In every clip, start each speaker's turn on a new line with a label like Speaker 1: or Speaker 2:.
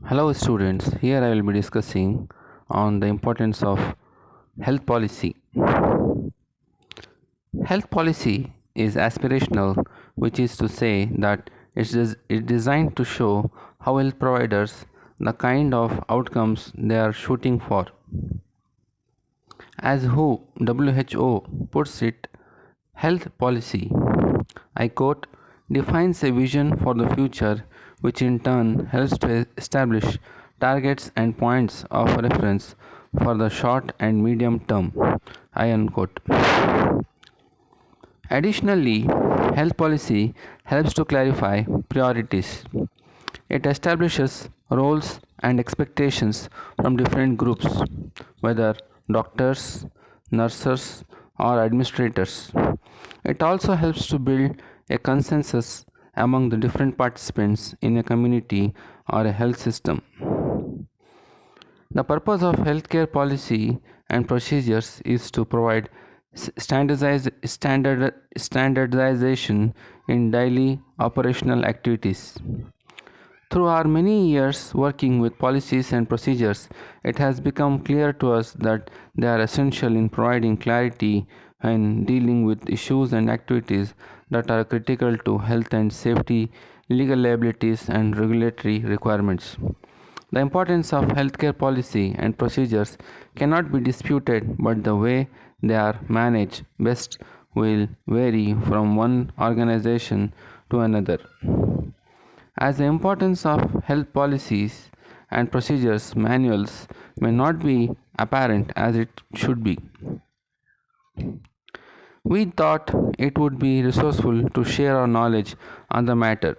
Speaker 1: Hello students, here I will be discussing on the importance of health policy. Health policy is aspirational, which is to say that it's designed to show how health providers the kind of outcomes they are shooting for. As WHO puts it, health policy, I quote, defines a vision for the future which in turn helps to establish targets and points of reference for the short and medium term. I unquote. Additionally, health policy helps to clarify priorities. It establishes roles and expectations from different groups, whether doctors, nurses, or administrators. It also helps to build a consensus among the different participants in a community or a health system. The purpose of healthcare policy and procedures is to provide standardization in daily operational activities. Through our many years working with policies and procedures, it has become clear to us that they are essential in providing clarity and dealing with issues and activities that are critical to health and safety, legal liabilities, and regulatory requirements. The importance of healthcare policy and procedures cannot be disputed, but the way they are managed best will vary from one organization to another. As the importance of health policies and procedures manuals may not be apparent as it should be, we thought it would be resourceful to share our knowledge on the matter.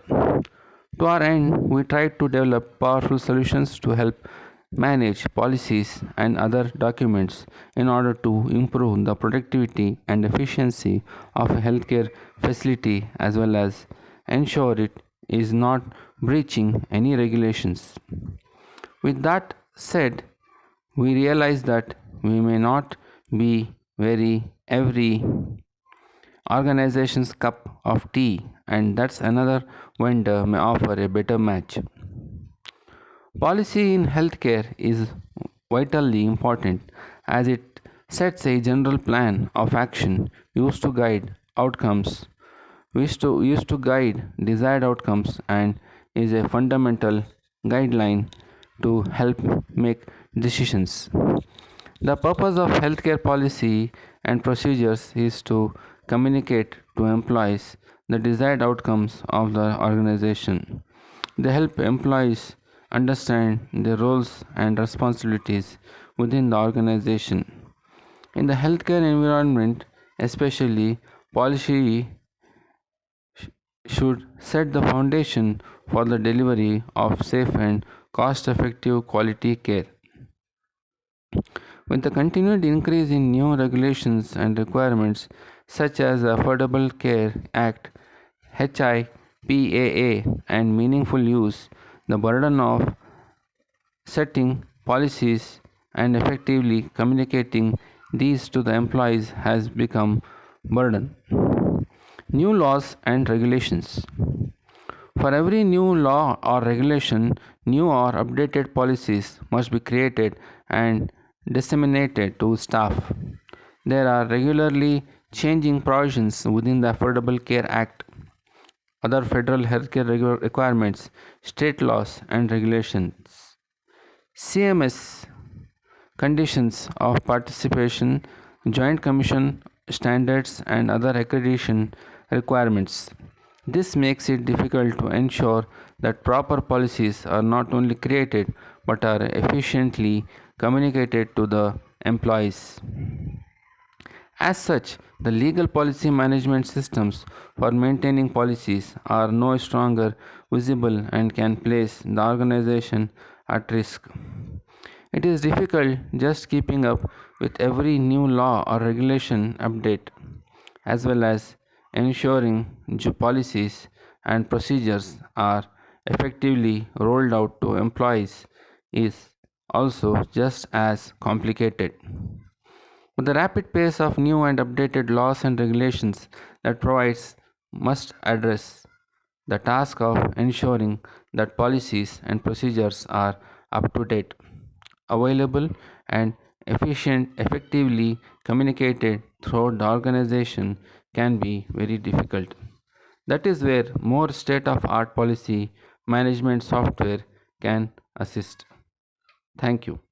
Speaker 1: To our end, we tried to develop powerful solutions to help manage policies and other documents in order to improve the productivity and efficiency of a healthcare facility as well as ensure it is not breaching any regulations. With that said, we realize that we may not be very every organization's cup of tea, and that's another vendor may offer a better match. Policy in healthcare is vitally important as it sets a general plan of action used to guide desired outcomes and is a fundamental guideline to help make decisions. The purpose of healthcare policy and procedures is to communicate to employees the desired outcomes of the organization. They help employees understand their roles and responsibilities within the organization. In the healthcare environment, especially, policy should set the foundation for the delivery of safe and cost effective quality care. With the continued increase in new regulations and requirements, such as the Affordable Care Act, HIPAA, and meaningful use, the burden of setting policies and effectively communicating these to the employees has become burden. New laws and regulations. For every new law or regulation, new or updated policies must be created and disseminated to staff. There are regularly changing provisions within the Affordable Care Act, other federal healthcare requirements, state laws, and regulations. CMS conditions of participation, Joint Commission standards, and other accreditation requirements. This makes it difficult to ensure that proper policies are not only created but are efficiently communicated to the employees. As such, the legal policy management systems for maintaining policies are no stronger visible and can place the organization at risk. It is difficult just keeping up with every new law or regulation update, as well as ensuring policies and procedures are effectively rolled out to employees is also just as complicated. With the rapid pace of new and updated laws and regulations that provides must address the task of ensuring that policies and procedures are up to date, available, and effectively communicated throughout the organization can be very difficult. That is where more state of art policy management software can assist. Thank you.